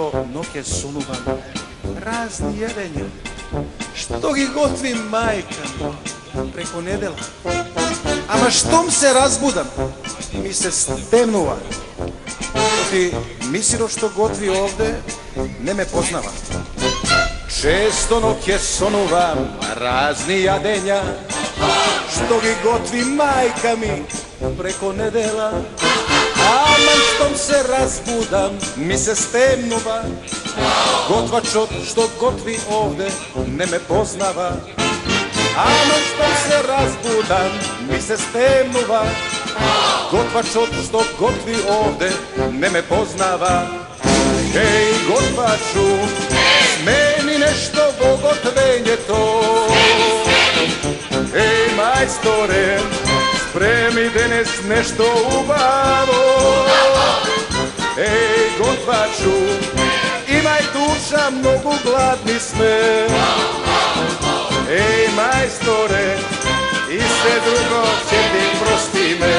што ноќе сонувам, разни јадења, што ги готви мајка преку недела. Ама штом се разбудам, ми се стемнува. Оти мисиро што готви овде, не ме познава. Често ноќе сонувам, разни јадења, што ги готви мајка ми преку недела. Ама штом се разбудам, ми се стемнува. Готвачот што готви овде, не ме познава. Ама штом се разбудам, ми се стемнува. Готвачот што готви овде, не ме познава. Еј, готвачу, смени нешто во готвењето. Еј, мајсторе, спреми денес нешто убаво. Еј, готвачу, имај душа, многу гладни сме. Еј, мајсторе, и се друго ќе ти простиме.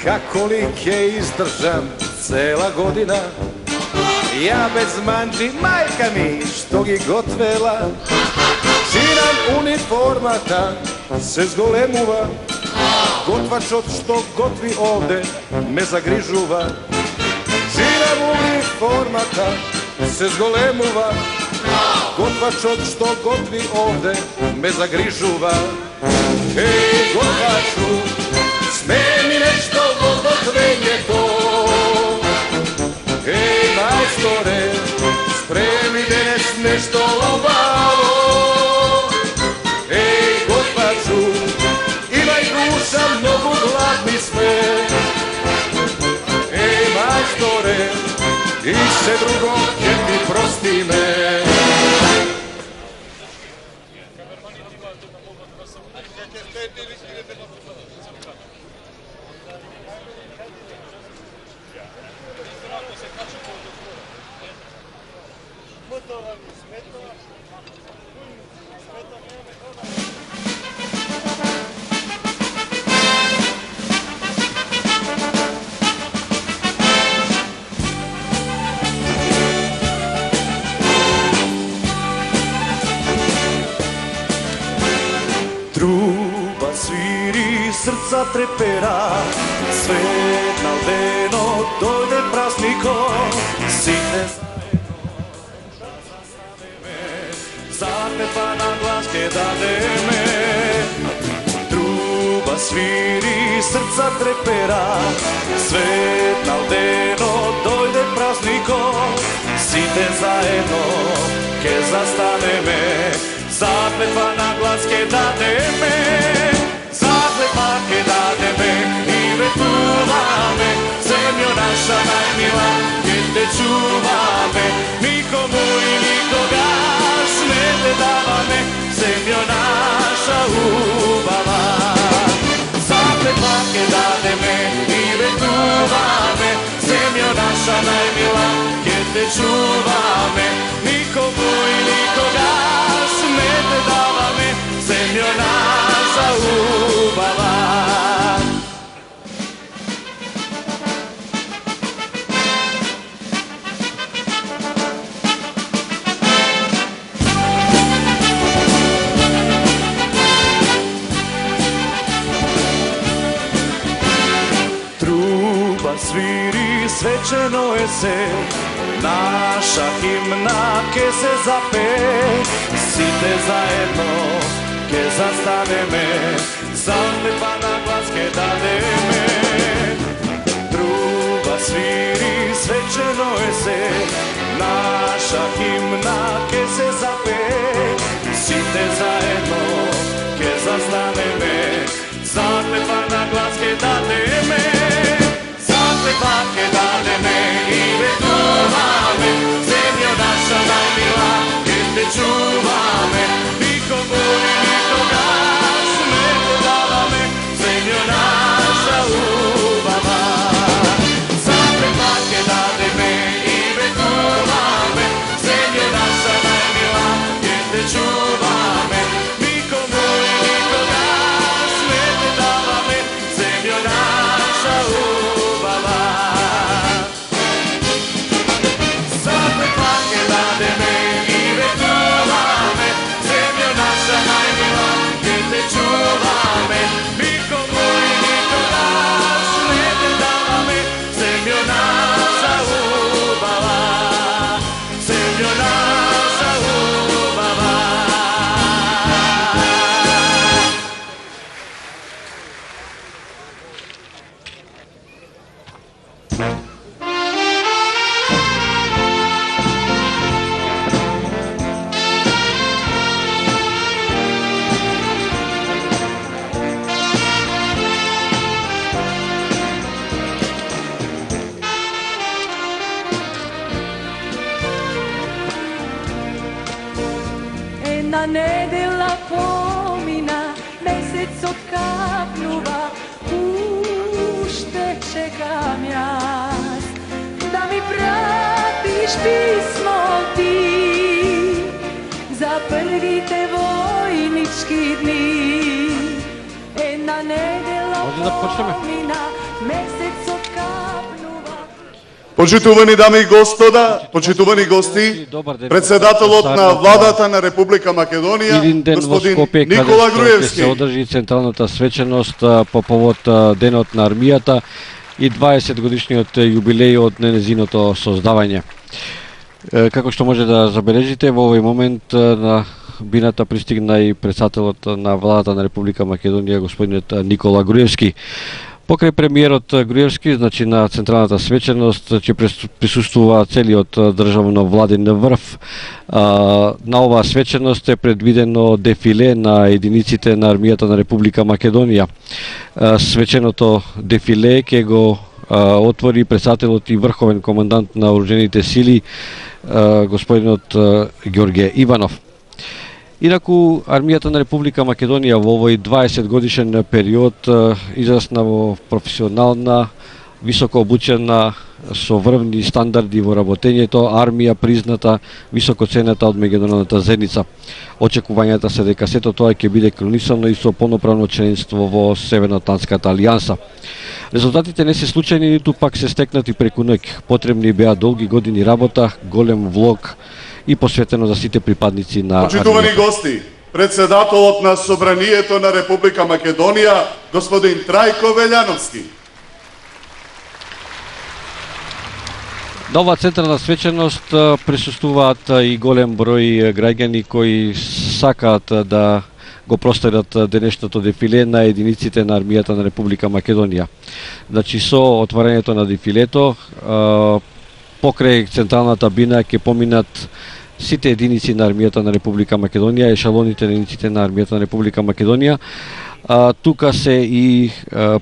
Како ли ќе издржам цела година, ја без манџи мајка ми што ги готвела. Чинам униформата се зголемува, готвачот што готви овде ме загрижува. Чинам униформата се зголемува, готвачот што готви овде ме загрижува. Еј, готвачу, смени нешто во готвењето. Еј, мајсторе, спреми денес нешто убаво. Еј, готвачу, имај душа, многу гладни сме. Еј, мајсторе, и се друго ќе ти простиме. Труба свири, срца трепера, светнал денот, дојде празникот, сите запева на глас ке дадеме. Труба свири, срца трепера, светнал денот, дојде празникот, сите заедно ке застанеме. Заклетва на глас ке дадеме, заклетва ке дадеме и ветуваме, земјо наша најмила, ке те чуваме, никому и никогаш не те даваме, земјо наша убава. Заклетва ке дадеме и ветуваме, земјо наша најмила, ке те чуваме, никому и никогаш не те даваме, земјо наша убава. Труба свири, свечено е се, наша химна ке се запее, сите заедно ке застанеме, заклетва на глас ке дадеме. Труба свири, свечено е се, наша химна ке се запее, сите заедно ке застанеме, заклетва на глас ке дадеме. Заклетва ке дадеме и ветуваме, земјо наша најмила, ке те чуваме, никому и никогаш не те даваме, земјо наша убава. Една недела помина, месецот капнува, уште чекам јас да ми пратиш писмо ти за првите војнички дни. Една недела помина, месецот капнува. Почитувани дами и господа, почитувани гости, председателот на владата на Република Македонија, господин Никола Груевски. Се одржи централната свеченост по повод денот на армијата и 20 годишниот јубилеј од незиното создавање. Како што може да забележите, во овој момент на бината пристигна и председателот на владата на Република Македонија, господинот Никола Груевски. Покрај премиерот Груевски, значи на централната свеченост, ќе присуствува целиот државно-владен врв. На оваа свеченост е предвидено дефиле на единиците на армијата на Република Македонија. Свеченото дефиле ќе го отвори председателот и врховен командант на оружените сили, господинот Ѓорѓе Иванов. Инаку, армијата на Република Македонија во овој 20 годишен период израсна во професионална, високо обучена, со врвни стандарди во работењето, армија призната, високо цената од меѓународната заедница. Очекувањата се дека сето тоа ќе биде кронисано и со полноправно членство во Северноатлантската алијанса. Резултатите не се случајни, ниту пак се стекнати преку ноќ. Потребни беа долги години работа, голем влог и посветено за сите припадници на Почитувани гости, председателот на Собранието на Република Македонија, господин Трајко Велјановски. На оваа централна свеченост присуствуваат и голем број граѓани кои сакаат да го простерат денешното дефиле на единиците на армијата на Република Македонија. Значи, со отварањето на дефилето, покрај централната бина ќе поминат сите единици на армијата на Република Македонија, ешалоните на единиците на армијата на Република Македонија. Тука се и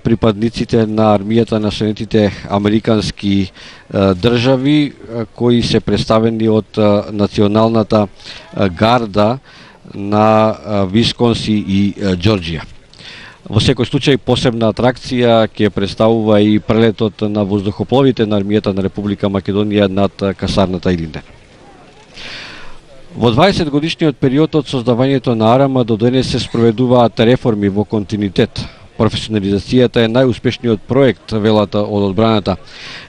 припадниците на армијата на Соединетите американски држави, кои се представени од националната гарда на Висконси и Џорџија. Во секој случај, посебна атракција ќе представува и прелетот на воздухопловите на армијата на Република Македонија над касарната Илинден. Во 20 годишниот период од создавањето на АРМ до денес се спроведуваат реформи во континуитет. Професионализацијата е најуспешниот проект, велат од одбраната.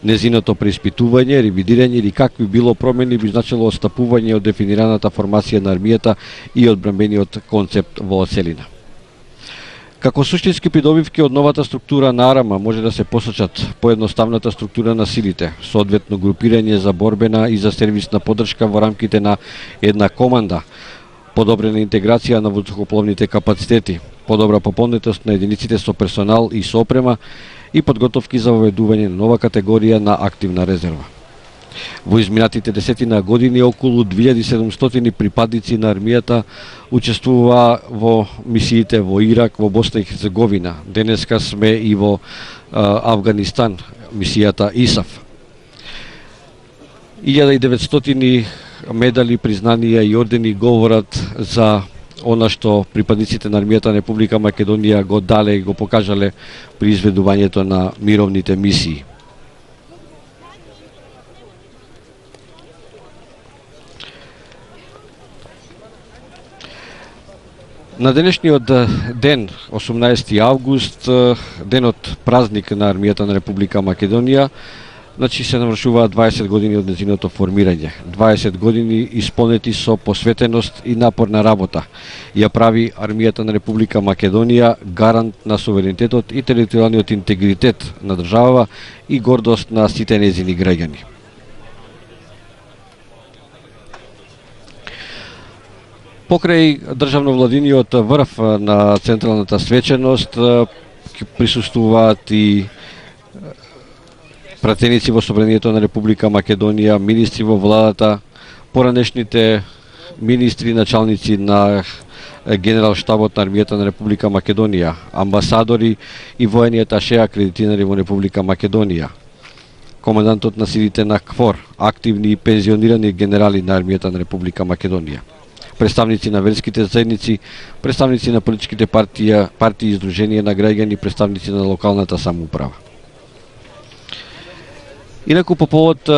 Незиното преиспитување, ревидирање или какви било промени би значило отстапување од дефинираната формација на армијата и одбранбениот концепт во целина. Како суштински придобивки од новата структура на АРМ може да се посочат поедноставната структура на силите, соодветно групирање за борбена и за сервисна поддршка во рамките на една команда, подобрена интеграција на воздухопловните капацитети, подобра пополнетост на единиците со персонал и со опрема и подготовки за воведување на нова категорија на активна резерва. Во изминатите десетина години околу 2700 припадници на армијата учествува во мисиите во Ирак, во Босна и Херцеговина. Денеска сме и во Авганистан, мисијата ИСАФ. 1900 медали, признанија и ордени говорат за она што припадниците на армијата на Република Македонија го дале и го покажале при изведувањето на мировните мисии. На денешниот ден, 18 август, денот празник на армијата на Република Македонија, значи се навршуваат 20 години од незиното формирање. 20 години исполнети со посветеност и напорна работа. Ја прави армијата на Република Македонија гарант на суверенитетот и територијалниот интегритет на државава и гордост на сите незини граѓани. Покрај државно-владиниот врв на централната свеченост присуствуваат и пратеници во Собранието на Република Македонија, министри во владата, поранешните министри и началници на Генерал штабот на армијата на Република Македонија, амбасадори и воени аташе акредитирани во Република Македонија, командантот на силите на КФОР, активни и пензионирани генерали на армијата на Република Македонија, представници на верските заедници, представници на политичките партии и издруженија на граѓани, представници на локалната самоуправа. Инаку по повод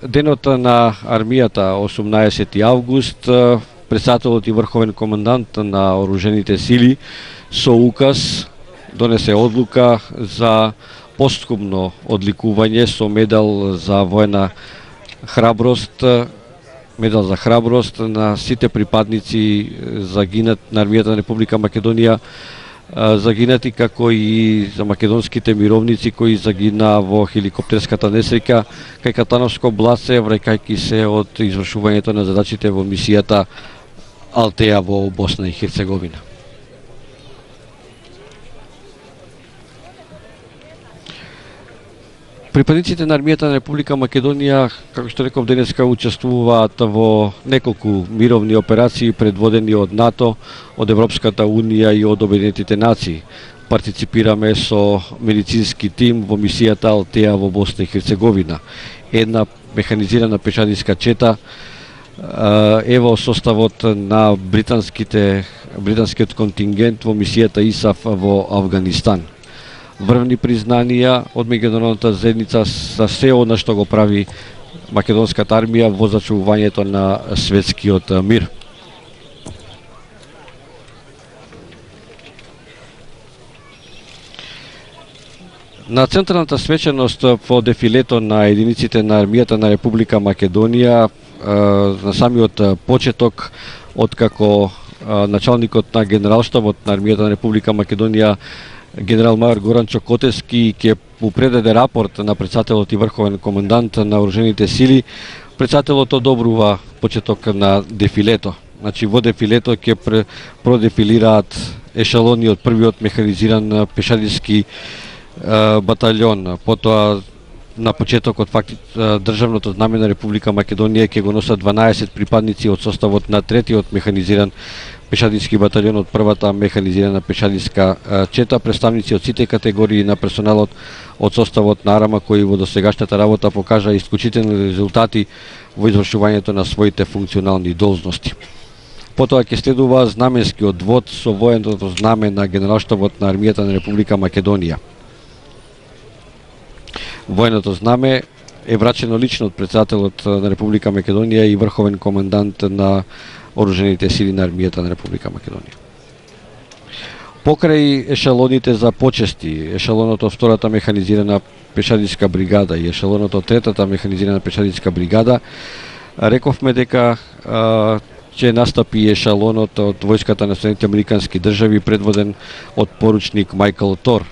денот на армијата 18 август, председателот и врховен командант на оружените сили со указ донесе одлука за постхумно одликување со медал за воена храброст, медал за храброст на сите припадници загинат на армијата на Република Македонија, загинати како и за македонските мировници кои загина во хеликоптерската несреќа кај Катановско бласе, враќајќи се од извршувањето на задачите во мисијата Алтеја во Босна и Херцеговина. Припадниците на армијата на Република Македонија, како што реков денеска, учествуваат во неколку мировни операции предводени од НАТО, од Европската Унија и од Обединетите нации. Партиципираме со медицински тим во мисијата Алтеја во Босна и Херцеговина. Една механизирана пешадиска чета е во составот на британскиот контингент во мисијата ИСАФ во Авганистан. Врвни признанија од меѓународната заедница за се она што го прави македонската армија во зачувувањето на светскиот мир. На централната свеченост во дефилето на единиците на армијата на Република Македонија на самиот почеток, откако началникот на генералштабот на армијата на Република Македонија генерал мајор Горан Чокотевски ќе му предаде рапорт на председателот и врховен комендант на оружените сили, председателот одобрува почеток на дефилето. Значи во дефилето ќе продефилираат ешелони од првиот механизиран пешадиски батальон. Потоа на почетокот државното знаме на Република Македонија ќе го носат 12 припадници од составот на третиот механизиран пешадиски батальон од првата механизирана пешадиска чета, представници од сите категории на персоналот од составот на Арама, кои во досегашната работа покажа исклучителни резултати во извршувањето на своите функционални должности. Потоа ќе следува знаменскиот вод со военото знаме на генералштабот на армијата на Република Македонија. Военото знаме е врачено лично од председателот на Република Македонија и врховен комендант на оружените сили на армијата на Република Македонија. Покрај ешелоните за почести, ешелонот од втората механизирана пешадиска бригада и ешелонот од третата механизирана пешадиска бригада, рековме дека ќе настапи ешелонот од војската на Соединетите Американски држави предводен од поручник Майкл Тор.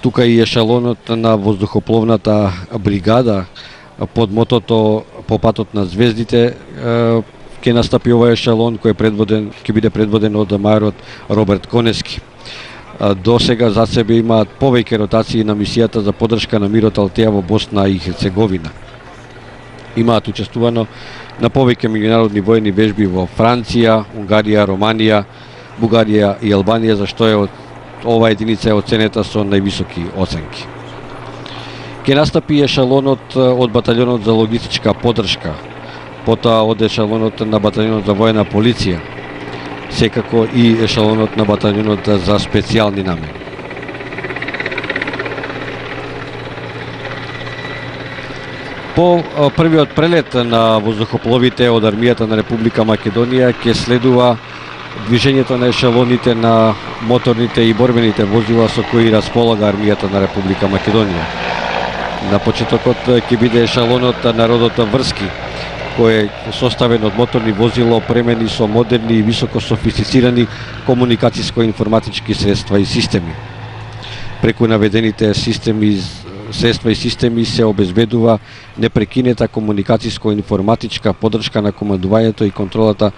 Тука и ешелонот на воздухопловната бригада под мотото по патот на звездите ќе настапи овој ешелон кој ќе биде предводен од мајорот Роберт Конески. До сега за себе имаат повеќе ротации на мисијата за поддршка на мирот Алтеја во Босна и Херцеговина. Имаат учествувано на повеќе меѓународни воени вежби во Франција, Унгарија, Романија, Бугарија и Албанија, за што ова единица е оценета со највисоки оценки. Ќе настапи ешелонот од батальонот за логистичка поддршка, потоа од ешелонот на батальонот за воена полиција, секако и ешелонот на батальонот за специјални намени. По првиот прелет на воздухопловите од армијата на Република Македонија ќе следува движењето на ешелоните на моторните и борбените возила со кои располага армијата на Република Македонија. На почетокот ќе биде ешелонот на родот Врски, кој е составен од моторни возила опремени со модерни и високо софистицирани комуникацијско-информатички средства и системи. Преку наведените средства и системи се обезбедува непрекинета комуникацијско-информатичка поддршка на командувањето и контролата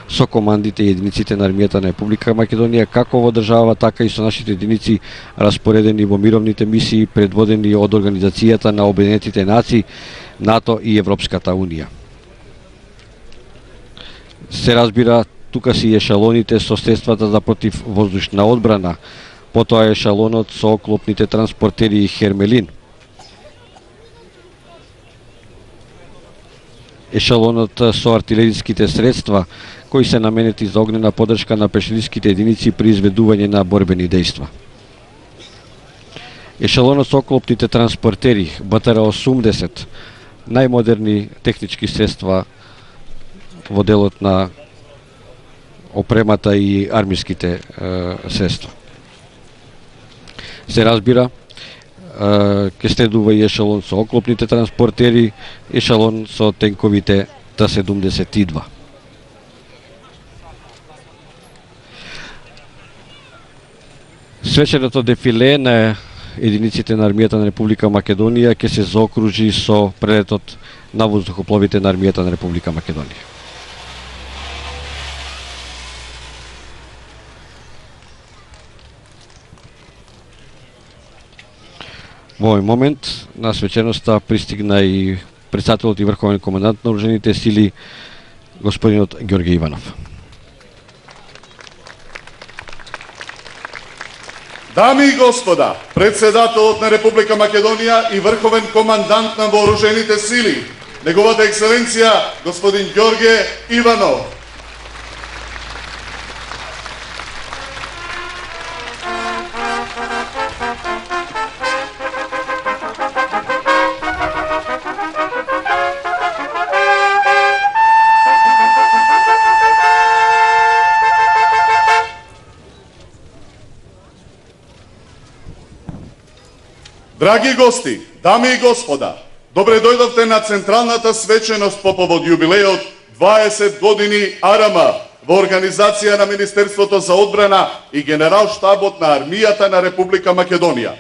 со командите и единиците на армијата на Република Македонија, како во држава, така и со нашите единици распоредени во мировните мисии, предводени од Организацијата на Обединетите нации, НАТО и Европската Унија. Се разбира, тука си ешалоните со средствата за противвоздушна одбрана, потоа ешалонот со оклопните транспортери Хермелин, ешалонот со артилериските средства, кои се наменети за огнена поддршка на пешадиските единици при изведување на борбени дејства. Ешалонот со оклопните транспортери БТР-80, најмодерни технички средства во делот на опремата и армиските средства. Се разбира, ке следува и ешалон со оклопните транспортери, ешалон со тенковите Т-72. Свеченото дефиле на единиците на армијата на Република Македонија ќе се заокружи со прелетот на воздухопловите на армијата на Република Македонија. Во овој момент на свеченоста пристигна и председателот и врховен комендант на оружените сили, господинот Ѓорѓе Иванов. Дами и господа, председателот на Република Македонија и врховен командант на вооружените сили, неговата екселенција господин Ѓорѓе Иванов. Драги гости, дами и господа, добре дојдовте на централната свеченост по повод јубилејот 20 години Арама во организација на Министерството за одбрана и Генерал-штабот на армијата на Република Македонија.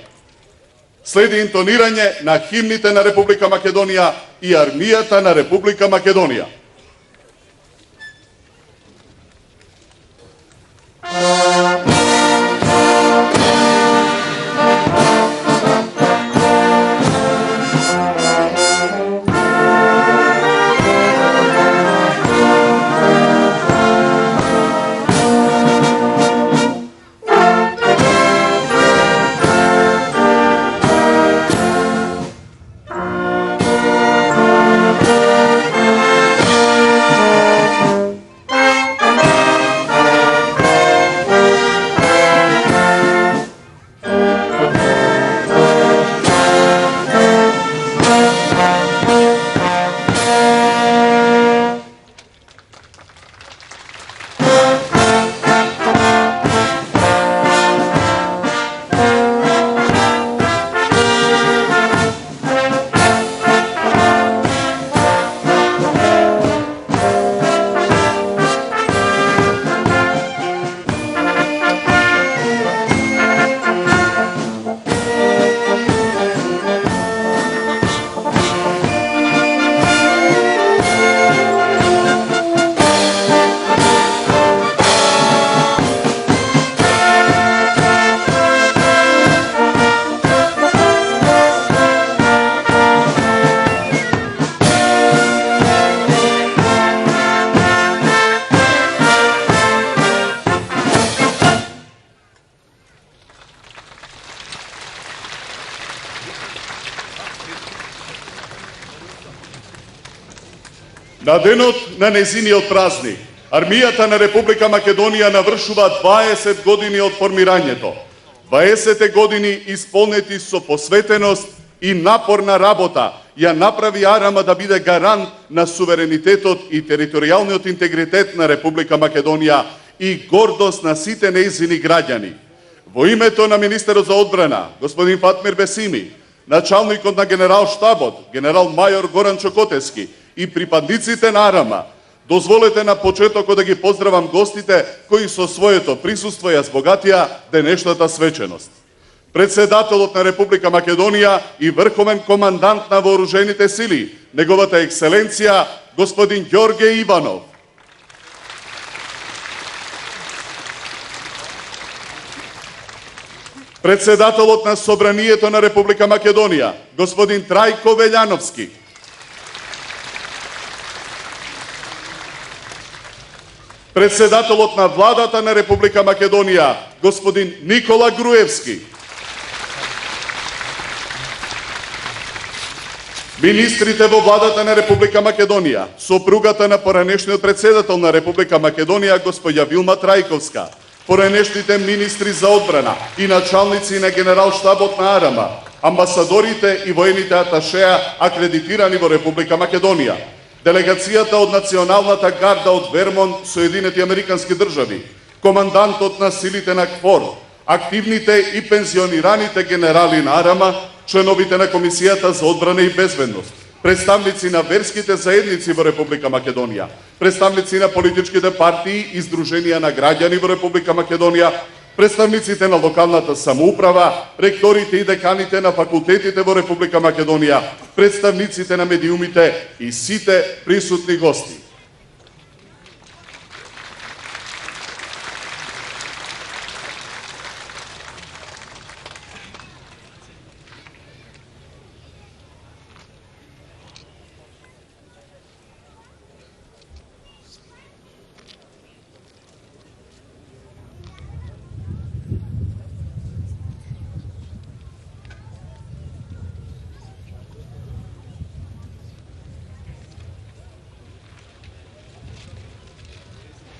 Следи интонирање на химните на Република Македонија и армијата на Република Македонија. На денот на незиниот празник, армијата на Република Македонија навршува 20 години од формирањето. 20 години исполнети со посветеност и напорна работа ја направи Арама да биде гарант на суверенитетот и територијалниот интегритет на Република Македонија и гордост на сите нејзини граѓани. Во името на министерот за одбрана, господин Фатмир Бесими, началникот на Генерал-штабот, генерал мајор Горан Чокотевски и припадниците на Арама, дозволете на почетокот да ги поздравам гостите кои со своето присуство ја збогатија денешната свеченост. Председателот на Република Македонија и врховен командант на вооружените сили, неговата екселенција господин Ѓорѓе Иванов. Председателот на Собранието на Република Македонија, господин Трајко Велјановски. Председателот на Владата на Република Македонија, господин Никола Груевски. Министрите во Владата на Република Македонија, сопругата на поранешниот председател на Република Македонија, господја Вилма Трајковска, поранешните министри за одбрана и началници на Генерал-штабот на АРМА, амбасадорите и воените аташеа акредитирани во Република Македонија, делегацијата од Националната гарда од Вермонт, Соединети Американски држави, командантот на силите на КФОР, активните и пензионираните генерали на АРМА, членовите на Комисијата за одбрана и безбедност, представници на верските заедници во Република Македонија, представници на политичките партии и здруженија на граѓани во Република Македонија, представниците на локалната самоуправа, ректорите и деканите на факултетите во Република Македонија, представниците на медиумите и сите присутни гости.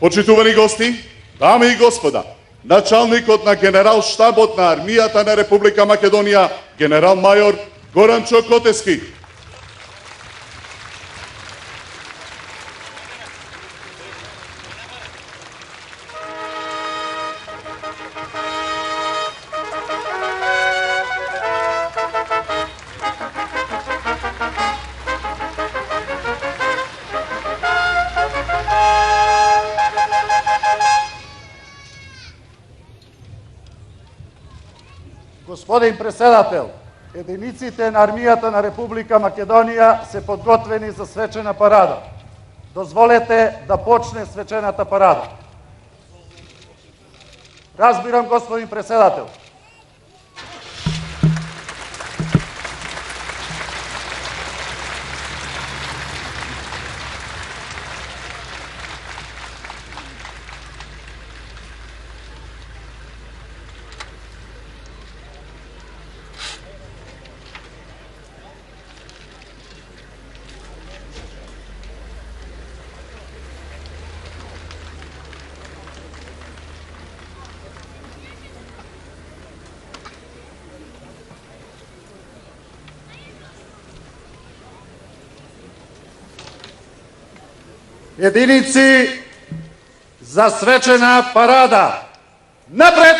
Почитувани гости, дами и господа, началникот на Генерал-штабот на армијата на Република Македонија, генерал-мајор Горанчо Котески. Господин председател, единиците на армијата на Република Македонија се подготвени за свечена парада. Дозволете да почне свечената парада. Разбирам, господин председател. Единици за свечена парада. Напред!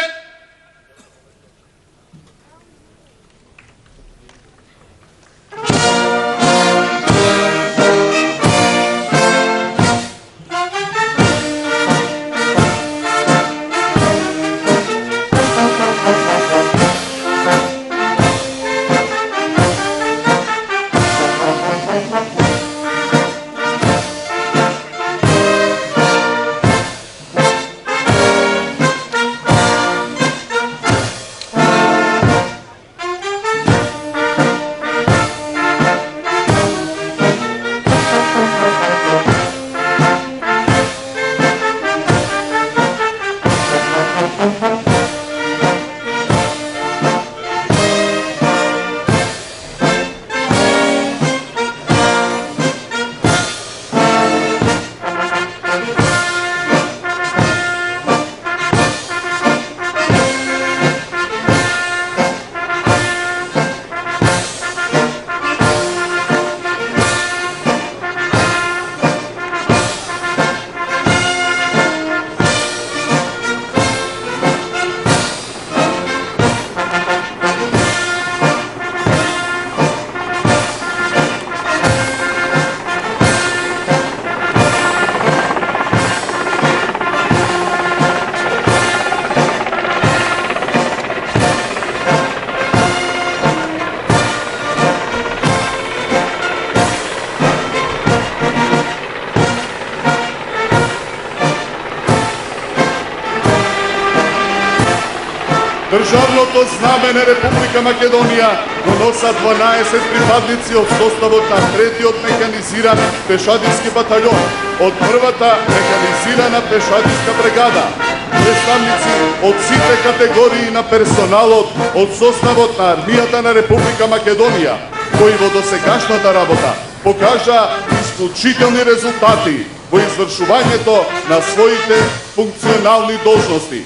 военото знаме на Република Македонија го носат 12 припадници од составот на 3-тиот механизиран пешадиски батальон од 1-та механизирана пешадиска бригада, представници од сите категории на персоналот од составот на армијата на Република Македонија, кои во досегашната работа покажа исклучителни резултати во извршувањето на своите функционални должности.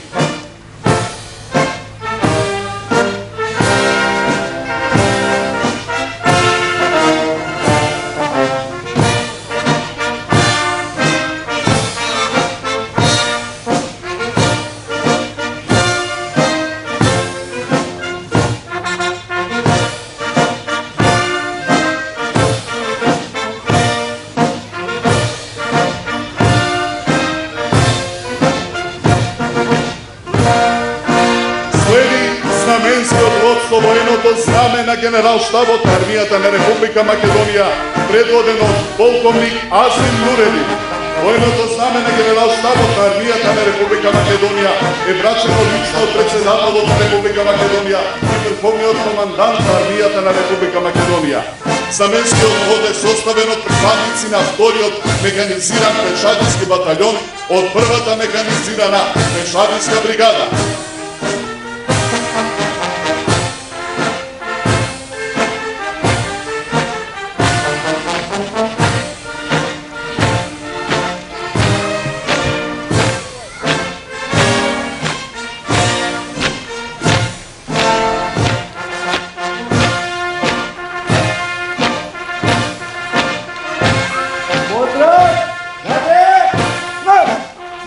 Военото знаме на генерал-штабот на армијата на Република Македонија, предводен од полковник Азим Нуредин. Военото знаме на генерал-штабот на армијата на Република Македонија е врачено лично од председателот на Република Македонија и врховниот командант на армијата на Република Македонија. Знаменскиот вод е составен од припадници на 2-тиот механизиран пешадиски батальон од 1-та механизирана пешадиска бригада.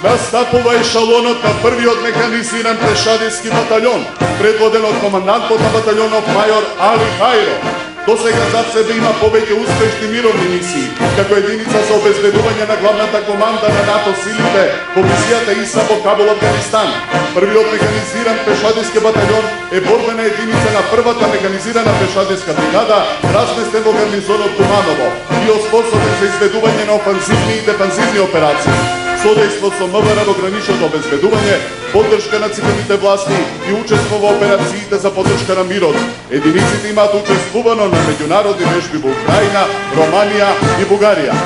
Настапува ешалонот на 1-тиот механизиран пешадиски батальон, предводен од командантот на батальонот мајор Али Хајро. Досега зад себе има повеќе успешни мировни мисии, како единица за обезбедување на главната команда на НАТО силите во мисијата ИСА во Кабул, Афганистан. 1-тиот механизиран пешадиски батальон е борбена единица на 1-та механизирана пешадиска бригада, разместен во гарнизонот Туманово и осposoben за изведување на офанзивни и дефанзивни операции. Содејство со МВР во граничното обезбедување, поддршка на цивилните власти и учество во операциите за поддршка на мирот. Единиците имаат учествувано на меѓународни вежби во Украина, Романија и Бугарија.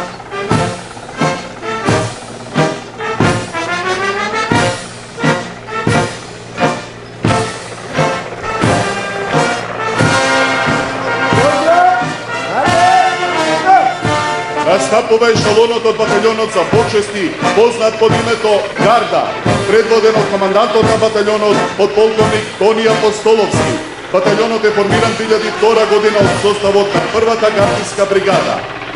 Настапува ешалонот од батальонот за почести, познат под името Гарда, предводен од командантот на батальонот подполковник Тони Апостоловски. Батальонот е формиран 2002 година од составот на 1-та гардиска бригада.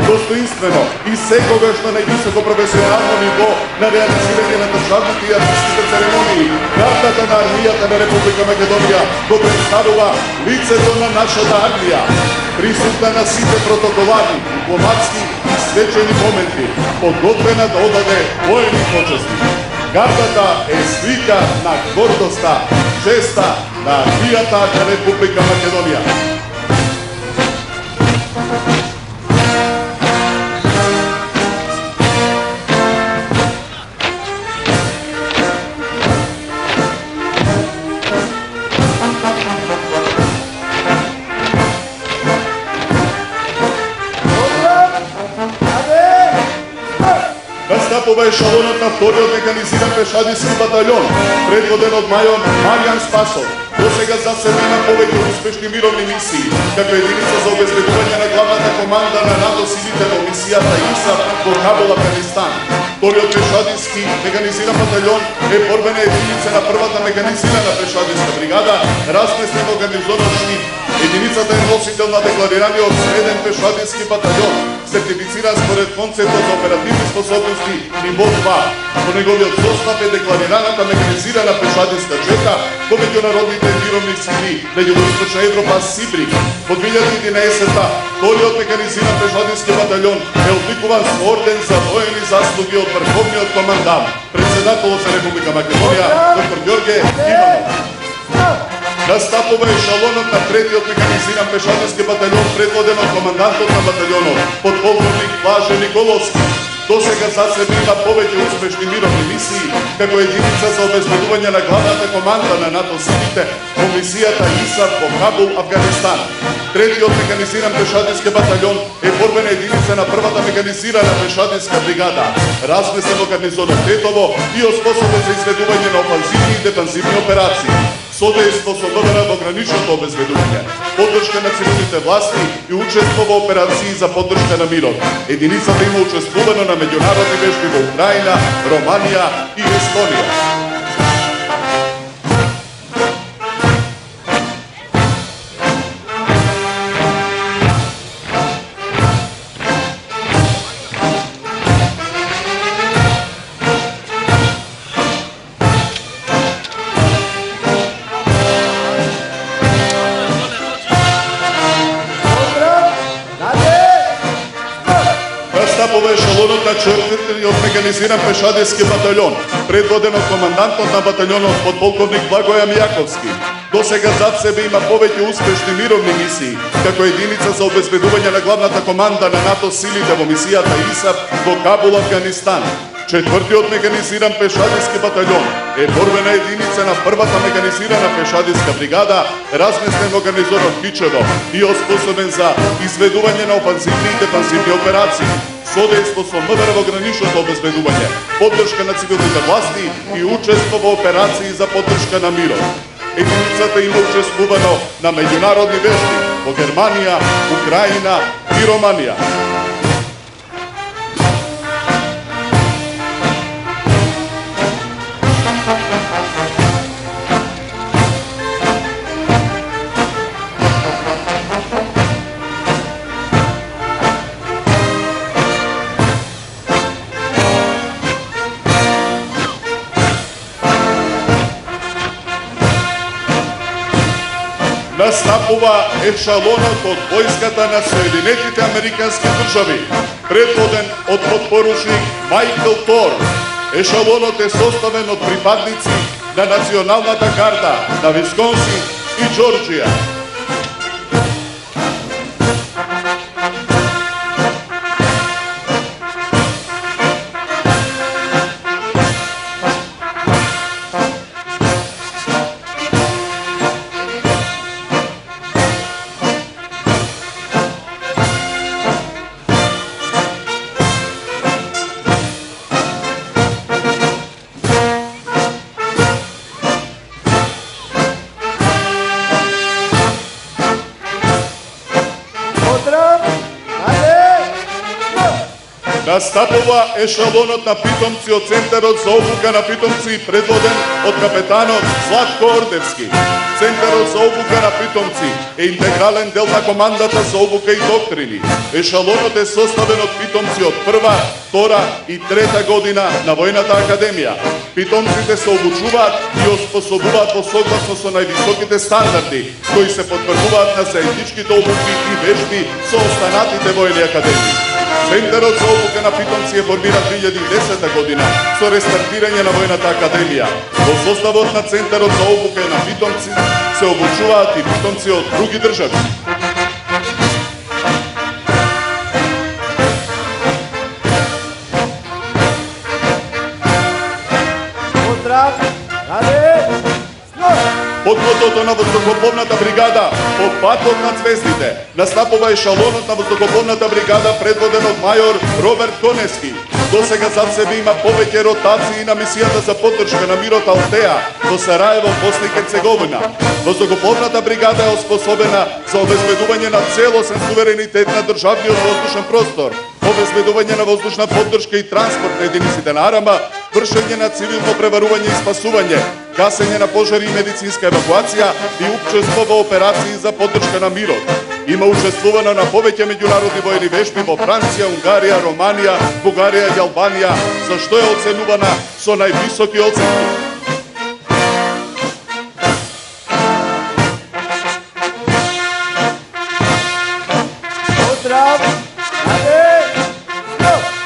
Достоинствено и секогаш на највисоко професионално ниво на реализирање на државните и артистските церемонии, Гардата на армијата на Република Македонија го представува лицето на нашата армија. Присутна на сите протоколарни, дипломатски и свечени моменти, подготвена да одаде воени почести. Гардата е слика на гордоста, честа на армијата на Република Македонија. Настапува ешалонот на 2-тиот механизиран пешадиски батальон, предводен од мајор Маријан Спасов. Досега за себе има повеќе успешни мировни мисии, како единица за обезбедување на главната команда на НАТО силите во мисијата ИСА во Кабул, Афганистан. 2-тиот пешадиски механизиран батальон е борбена единица на 1-та механизирана пешадиска бригада, разместен во гарнизонот Шмид. Единицата е носител на декларираниот среден пешадиски батальон, сертифициран според концептот за оперативни способности ниво 2. Во неговиот состав е декларираната механизирана пешадиска чета во меѓународните мировни сили на Југоисточна Европа СИБРИ. Во 2011-та, 2-тиот механизиран пешадиски батальон е одликуван со орден за воени заслуги од врховниот командант, председателот на Република Македонија, доктор Ѓорѓе Иванов. Настапува ешалонот на 3-тиот механизиран пешадиски батальон, предводен од командантот на батальонот, подполковник Блаже Николовски. Досега за себе има повеќе успешни мировни мисии, како единица за обезбедување на главната команда на НАТО силите во мисијата ИСАФ во Кабул, Афганистан. Третиот механизиран пешадиски батальон е борбена единица на првата механизирана пешадиска бригада, разместен во гарнизонот Тетово и оспособен за изведување на офанзивни и дефанзивни операции. Содејство со МВР во граничното обезбедување, поддршка на цивилните власти и учество во операции за поддршка на мирот. Единицата има учествувано на меѓународни вежби во Украина, Романија и Естонија. Настапува ешелонот на 4-тиот механизиран пешадиски батальон, предводен од командантот на батальонот подполковник Благоја Мијаковски. Досега зад себе има повеќе успешни мировни мисии, како единица за обезбедување на главната команда на НАТО силите во мисијата ИСАФ во Кабул, Афганистан. Четвртиот механизиран пешадиски батальон е борбена единица на првата механизирана пешадиска бригада, разместен во гарнизонот Кичево и оспособен за изведување на офанзивни и дефанзивни операции. Содејство со МВР во граничното обезбедување, поддршка на цивилните власти и учество во операции за поддршка на мирот. Единицата има учествувано на меѓународни вежби во Германија, Украина и Романија. Настапува ешалонот од војската на Соединетите Американски држави, предводен од подпоручник Майкл Тор. Ешалонот е составен од припадници на националната гарда на Висконсин и Џорџија. Настапува ешалонот на питомци од Центарот за обука на питомци, предводен од капетанот Златко Ордевски. Центарот за обука на питомци е интегрален дел на командата за обука и доктрини. Ешалонот е составен од питомци од прва, втора и трета година на Војната академија. Питомците се обучуваат и оспособуваат во согласно со највисоките стандарди, кои се потврдуваат на заедничките обуки и вежби со останатите војни академии. Центарот за обука на питомци е формиран 2010 година со рестартирање на Војната академија. Во составот на Центарот за обука на питомци се обучуваат и питомци од други држави. Под мотото на воздухопловната бригада по патот на звездите настапува ешалонот на воздухопловната бригада, предводен од мајор Роберт Конески. Досега зад себе има повеќе ротации на мисијата за поддршка на мирот Алтеа до Сараево, Босна и Херцеговина. Воздухопловната бригада е оспособена за обезбедување на целосен суверенитет на државниот воздушен простор, обезбедување на воздушна поддршка и транспорт на единиците на Арама, вршење на цивилно преварување и спасување, гасење на пожари и медицинска евакуација и учество во операции за поддршка на мирот. Има учествувано на повеќе меѓународни војни вежби во Франција, Унгарија, Романија, Бугарија и Албанија, за што е оценувана со највисоки оценки.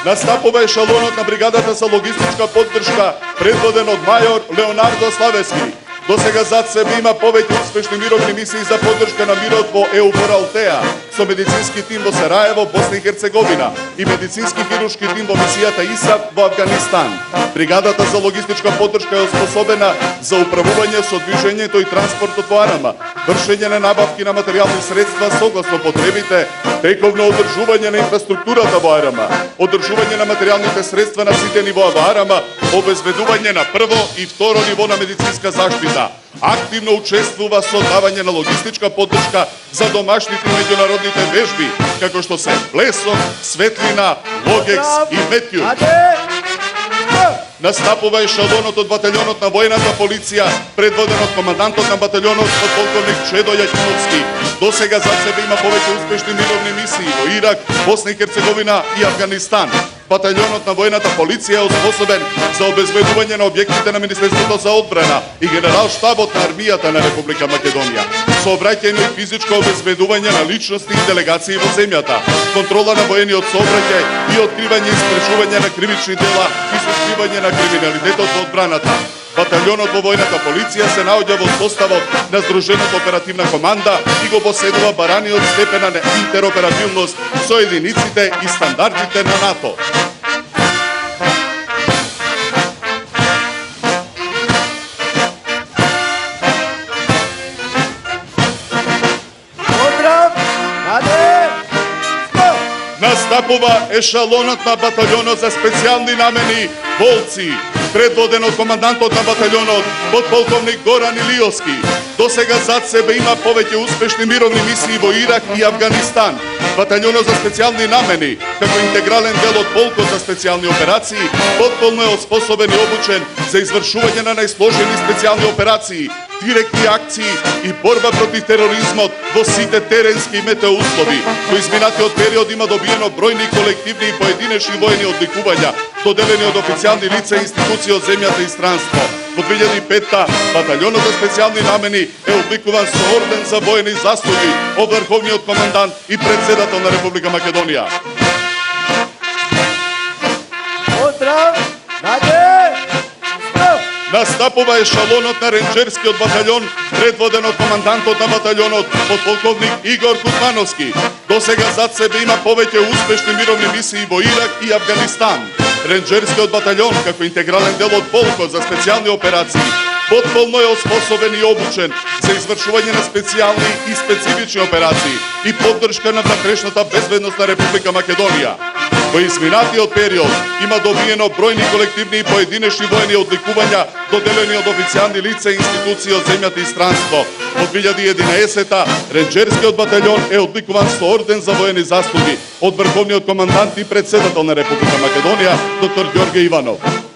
Настапува ешалонот на бригадата за логистичка поддршка, предводен од мајор Леонардо Славески. Досега зад себе има повеќе успешни мировни мисии за поддршка на мирот во ЕУФОР Алтеа, со медицински тим во Сараево, Босна и Херцеговина и медицински хируршки тим во мисијата ИСАФ во Авганистан. Бригадата за логистичка поддршка е оспособена за управување со движењето и транспортот во Арама, вршење на набавки на материјални средства согласно потребите, тековно одржување на инфраструктурата во Арама, одржување на материјалните средства на сите нивоа во Арама, обезбедување на прво и второ ниво на медицинска заштита. Активно учествува со давање на логистичка поддршка за домашните и меѓународните вежби, како што се Блесок, Светлина, Логекс и Метју. Настапува ешелонот од батальонот на војната полиција, предводен од командантот на батальонот подполковник Чедо Јакиновски. До сега за себе има повеќе успешни мировни мисии во Ирак, Босна и Херцеговина и Авганистан. Батальонот на војната полиција е оспособен за обезбедување на објектите на Министерството за одбрана и Генерал-штабот на армијата на Република Македонија, сообраќајно и физичко обезбедување на личности и делегации во земјата, контрола на воениот сообраќај и откривање и спречување на кривични дела и сушкривање на криминалитетот во одбраната. Батальонот во војната полиција се наоѓа во составот на Здружената оперативна команда и го поседува бараниот степен на интероперативност со единиците и стандардите на НАТО. Настапува ешелонот на батальонот за специјални намени Волци, предводен од командантот на батальонот, подполковник Горан Илиовски. До сега зад себе има повеќе успешни мировни мисии во Ирак и Авганистан. Батальонот за специјални намени, како интегрален дел од полкот за специјални операции, потполно е оспособен и обучен за извршување на најсложени специјални операции, директни акции и борба против тероризмот во сите теренски и метеоуслови. Во изминатиот период има добиено бројни колективни и поединечни воени одликувања, доделени од официјални лица и институции од земјата и странство. Во 2005-та, батальонот за специјални намени е одликуван со орден за воени заслуги од врховниот командант и председател на Република Македонија. Настапува ешелонот на ренџерскиот батальон, предводен од командантот на батальонот, подполковник Игор Кузмановски. До сега зад себе има повеќе успешни мировни мисии во Ирак и Авганистан. Ренџерскиот батальон, како интегрален дел од полкот за специјални операции, потполно е оспособен и обучен за извршување на специјални и специфични операции и поддршка на внатрешната безбедност на Република Македонија. Во изминатиот период има добиено бројни колективни и поединечни воени одликувања доделени од официјални лица и институции од земјата и странство. Во 2011-та ренџерскиот батальон е одликуван со орден за воени заслуги од врховниот командант и председател на Република Македонија доктор Ѓорге Иванов.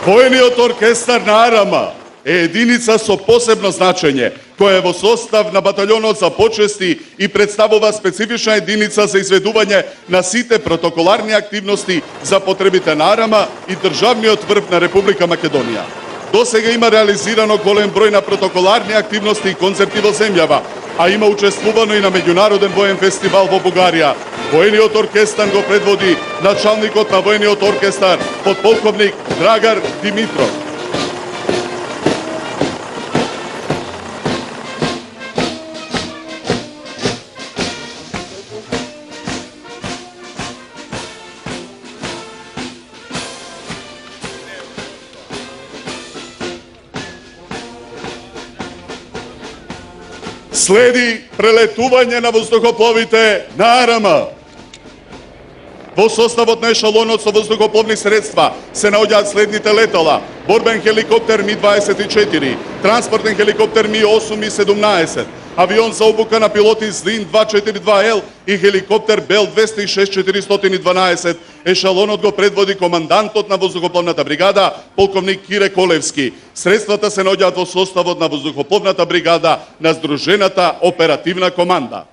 Воениот оркестар на Арама е единица со посебно значење, која е во состав на батальонот за почести и представува специфична единица за изведување на сите протоколарни активности за потребите на Арама и државниот врв на Република Македонија. До сега има реализирано голем број на протоколарни активности и концерти во земјава, а има учествувано и на меѓународен воен фестивал во Бугарија. Воениот оркестар го предводи началникот на воениот оркестар, подполковник Драгар Димитров. Следи прелетување на воздухопловите на Арама. Во составот на ешалонот со воздухопловни средства се наоѓаат следните летала: борбен хеликоптер Ми-24, транспортен хеликоптер Ми-8 и 17, авион за обука на пилоти Злин-242Л и хеликоптер Бел-206-412. Ешалонот го предводи командантот на воздухопловната бригада, полковник Кире Колевски. Средствата се наоѓаат во составот на воздухопловната бригада на Здружената оперативна команда.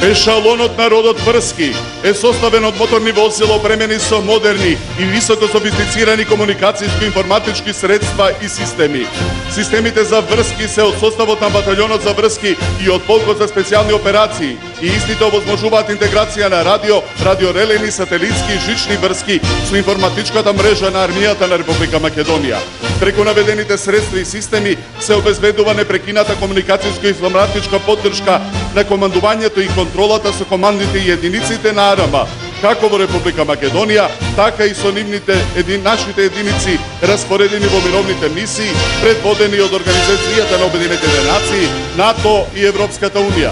Ешалонот на родот Врски е составен од моторни возила опремени со модерни и високо софистицирани комуникацијско-информатички средства и системи. Системите за врски се од составот на баталјонот за врски и од полкот за специјални операции и истите овозможуваат интеграција на радио, радиорелени, сателитски и жични врски со информатичката мрежа на армијата на Република Македонија. Преку наведените средства и системи се обезбедува непрекината комуникацијско-информатичка поддршка на командувањето и контролата со командите и единиците на АРМА, како во Република Македонија, така и со нашите единици распоредени во мировните мисии, предводени од Организацијата на Обединетите нации, НАТО и Европската унија.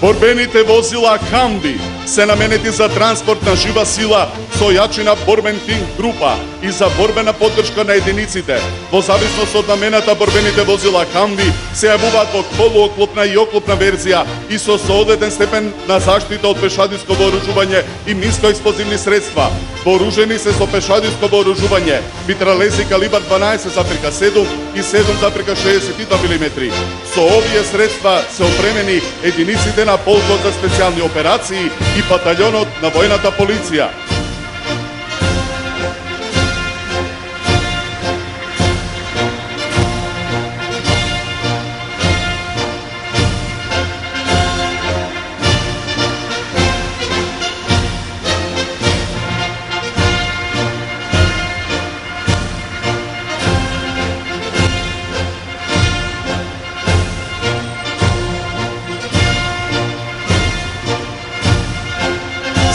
Борбените возила Камби се наменети за транспорт на жива сила со јачина борбен тим група и за борбена поддршка на единиците. Во зависност од намената, борбените возила Камби се јавуваат во полуоклопна и оклопна верзија и со соодветен степен на заштита од пешадиско вооружување и минско-експлозивни средства. Вооружени се со пешадиско вооружување, митралези калибар 12,7 и 7,62 мм. Со овие средства се опремени единиците на полкот за специјални операции и баталјонот на војната полиција.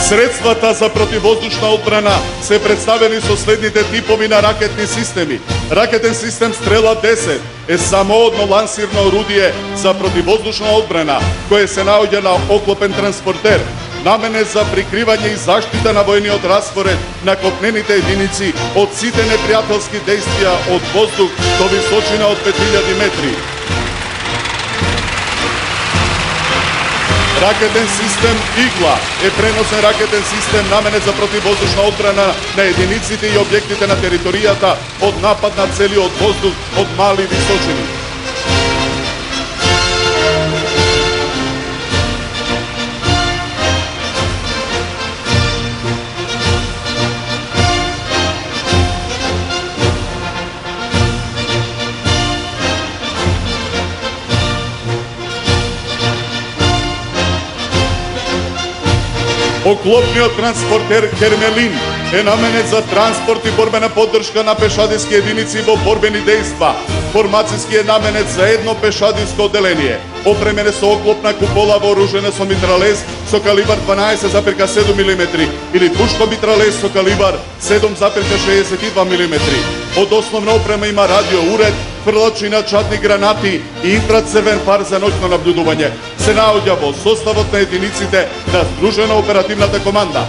Средствата за противвоздушна одбрана се представени со следните типови на ракетни системи. Ракетен систем Стрела 10 е самоодно лансирно орудие за противвоздушна одбрана, кое се наоѓа на оклопен транспортер. наменет за прикривање и заштита на војниот распоред на копнените единици од сите непријателски действија од воздух до височина од 5000 метри. Ракетен систем Игла е преносен ракетен систем наменет за противвоздушна одбрана на единиците и објектите на територијата од напад на цели од воздух од мали височини. Оклопниот транспортер Кермелин е наменет за транспорт и борбена поддршка на пешадиски единици во борбени дејства. Формацијски е наменет за едно пешадиско одделение. Опремен е со оклопна купола вооружена со митралез со калибар 12,7 мм или пушко митралез со калибар 7,62 мм. Од основна опрема има радиоуред, фрлачи на чатни гранати и инфрацрвен фар за ноќно наблюдување. Се наоѓа во составот на единиците на Здружена оперативната команда.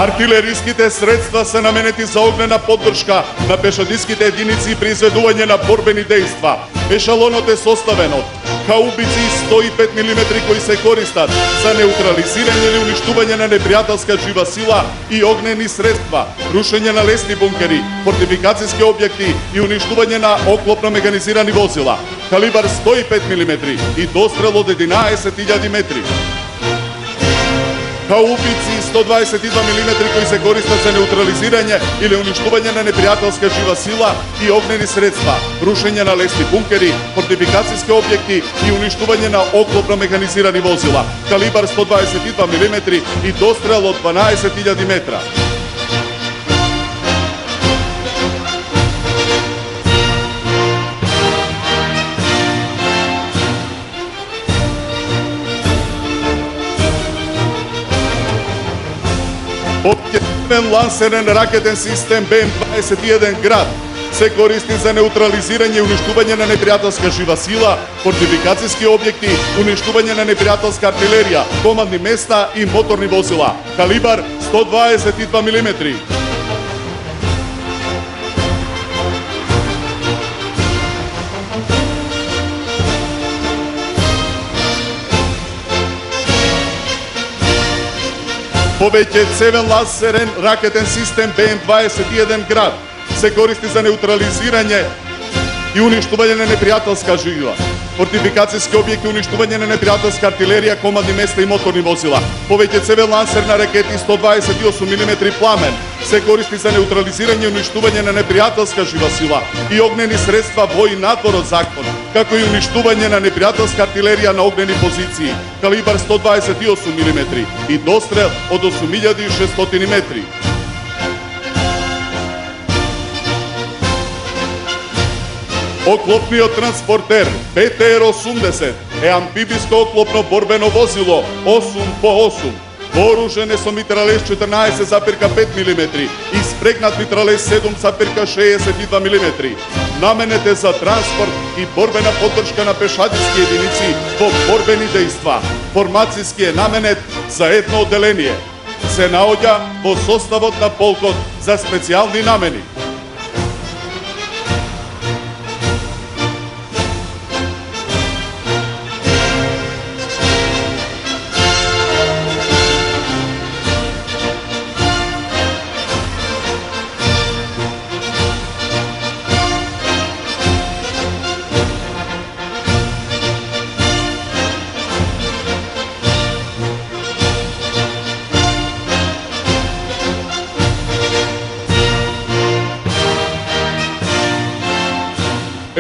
Артилериските средства се наменети за огнена поддршка на пешадиските единици при изведување на борбени дејства. Ешалонот е составен од хаубици 105 мм кои се користат за неутрализирање или уништување на непријателска жива сила и огнени средства, рушење на лесни бункери, фортификацијски објекти и уништување на оклопно механизирани возила. Калибар 105 мм и дострел од 11.000 метри. Хаубици 122 мм кои се користат за неутрализирање или уништување на непријателска жива сила и огнени средства, рушење на лесни бункери, фортификацијски објекти и уништување на оклопно механизирани возила. Калибар 122 мм и дострел од 12.000 метра. Објективен лансерен ракетен систем БМ-21 Град се користи за неутрализирање и уништување на непријателска жива сила, фортификацијски објекти, уништување на непријателска артилерија, командни места и моторни возила. Калибар 122 мм. Повеќе цевен лазерен ракетен систем БМ-21 Град се користи за неутрализирање и уништување на непријателска жива, фортификацијски објекти, уништување на непријателска артилерија, командни места и моторни возила. Повеќе цевен лансер на ракети 128 мм Пламен се користи за неутрализирање и уништување на непријателска жива сила и огнени средства во и надвор од закон, како и уништување на непријателска артилерија на огнени позиции. Калибар 128 мм и дострел од 8600 метри. Оклопниот транспортер БТР-80 е амфибиско оклопно борбено возило 8x8, вооружен е со митралез 14,5 мм и спрегнат митралез 7,62 мм. Наменет е за транспорт и борбена поддршка на пешадиски единици во борбени дејства. Формацијски е наменет за едно одделение. Се наоѓа во составот на полкот за специјални намени.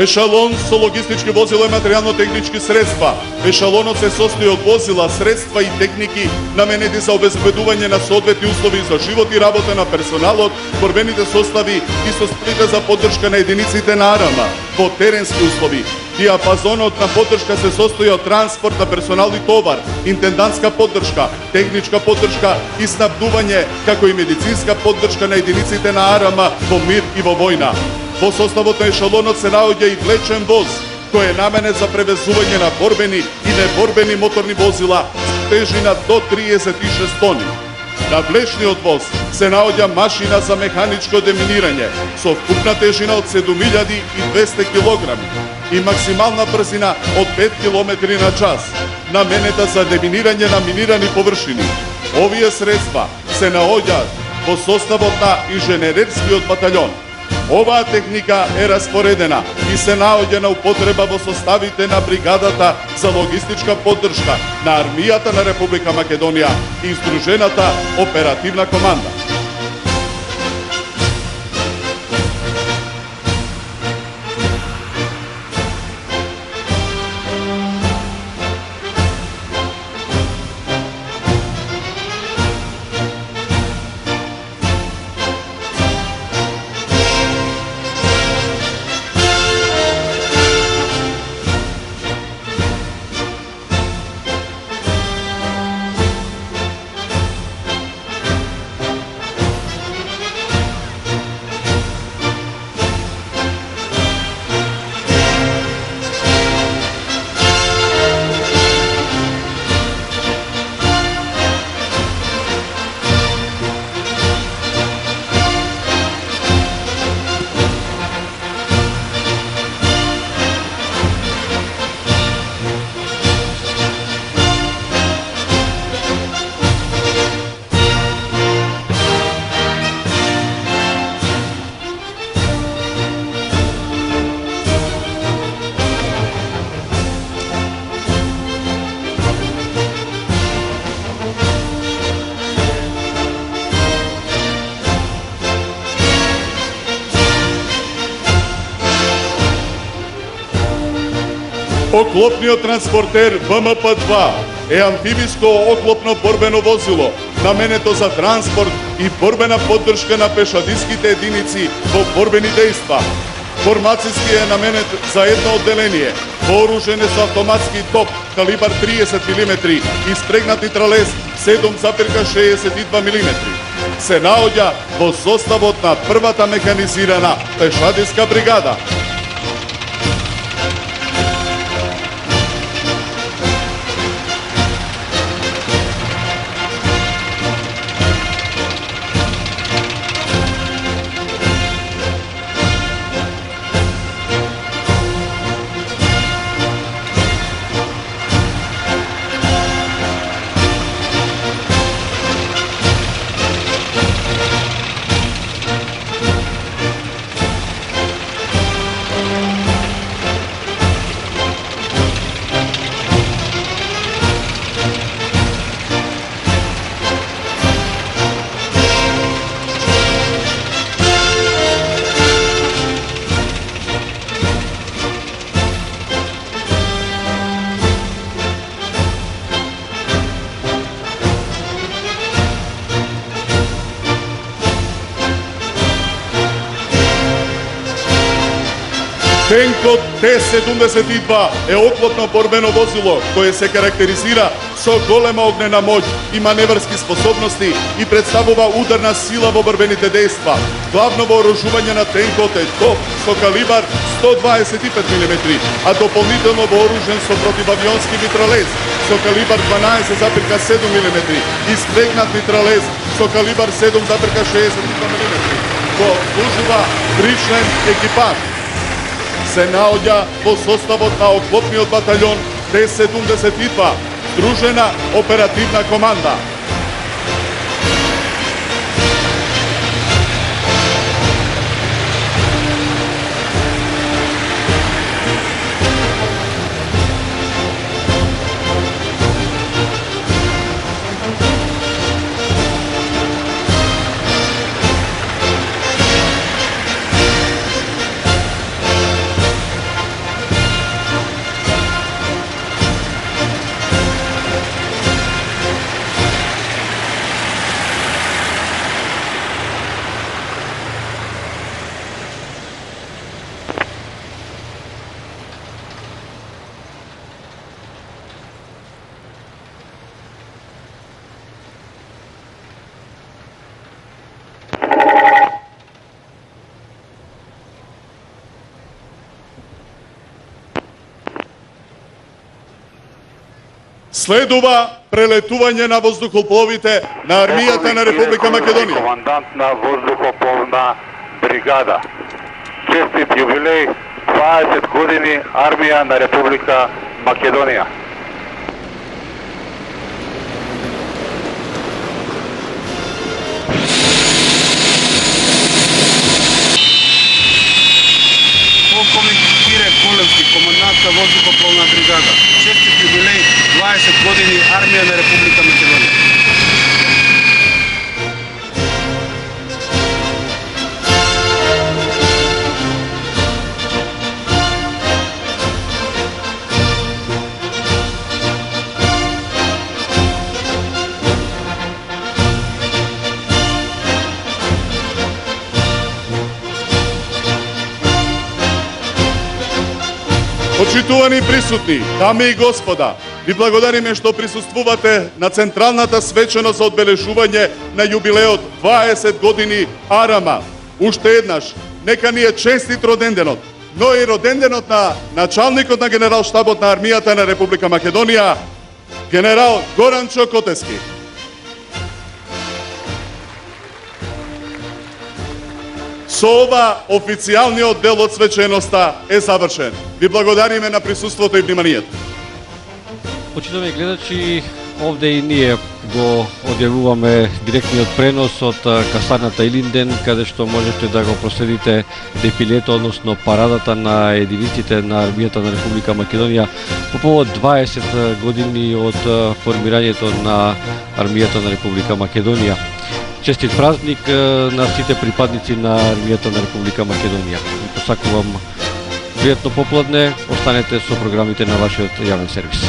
Ешалон со логистички возила и материјално-технички средства. Ешалонот се состои од возила, средства и техники наменети за обезбедување на соодветни услови за живот и работа на персоналот, борбените состави и составите за поддршка на единиците на АРМ во теренски услови. Диапазонот на поддршка се состои од транспорт на персонал и товар, интендантска поддршка, техничка поддршка и снабдување, како и медицинска поддршка на единиците на АРМ во мир и во војна. Во составот на ешалонот се наоѓа и влечен воз, кој е наменет за превезување на борбени и неборбени моторни возила с тежина до 36 тони. На влечниот воз се наоѓа машина за механичко деминирање со вкупна тежина од 7200 кг и максимална брзина од 5 км на час, наменета за деминирање на минирани површини. Овие средства се наоѓаат во составот на инженерскиот батаљон. Оваа техника е распоредена и се наоѓа на употреба во составите на бригадата за логистичка поддршка на Армијата на Република Македонија и Здружената оперативна команда. Оклопниот транспортер ВМП-2 е амфибиско оклопно борбено возило, наменето за транспорт и борбена поддршка на пешадиските единици во борбени дејства. Формацијски е наменет за едно одделение, вооружен со автоматски топ калибар 30 мм и спрегнат митралез 7,62 мм. Се наоѓа во составот на првата механизирана пешадиска бригада. Тенкот Т-72 е оклопно борбено возило кое се карактеризира со голема огнена моќ и маневарски способности и представува ударна сила во борбените дејства. Главно вооружување на тенкот е топ со калибар 125 мм, а дополнително вооружен со противавионски митралез со калибар 12,7 мм и спрегнат митралез со калибар 7,62 мм. Го служува тричлен екипаж. Се наоѓа во составот на оклопниот батаљон Т-72, Здружена оперативна команда. Следува прелетување на воздухопловите на армијата на Република Македонија. Командант на воздухопловна бригада. Честит јубилеј, 20 години армија на Република Македонија. Полковник Кире Колевски, командант на воздухопловна бригада. Честит јубилеј, 20 години армија на Република Македонија. Почитувани присутни, дами и господа, ви благодариме што присуствувате на централната свеченост за одбележување на јубилеот 20 години Арама. Уште еднаш, нека ни е честит роденденот, но и роденденот на началникот на генерал-штабот на армијата на Република Македонија, генерал Горан Чокотески. Со ова, официјалниот дел од свеченоста е завршен. Ви благодариме на присуството и вниманието. Почитувани гледачи, овде и ние го одјавуваме директниот пренос од касарната Илинден, каде што можете да го проследите дефилето, односно парадата на единиците на армијата на Република Македонија по повод 20 години од формирањето на армијата на Република Македонија. Честит празник на сите припадници на армијата на Република Македонија. Ви посакувам пријатно попладне, останете со програмите на вашиот јавен сервис.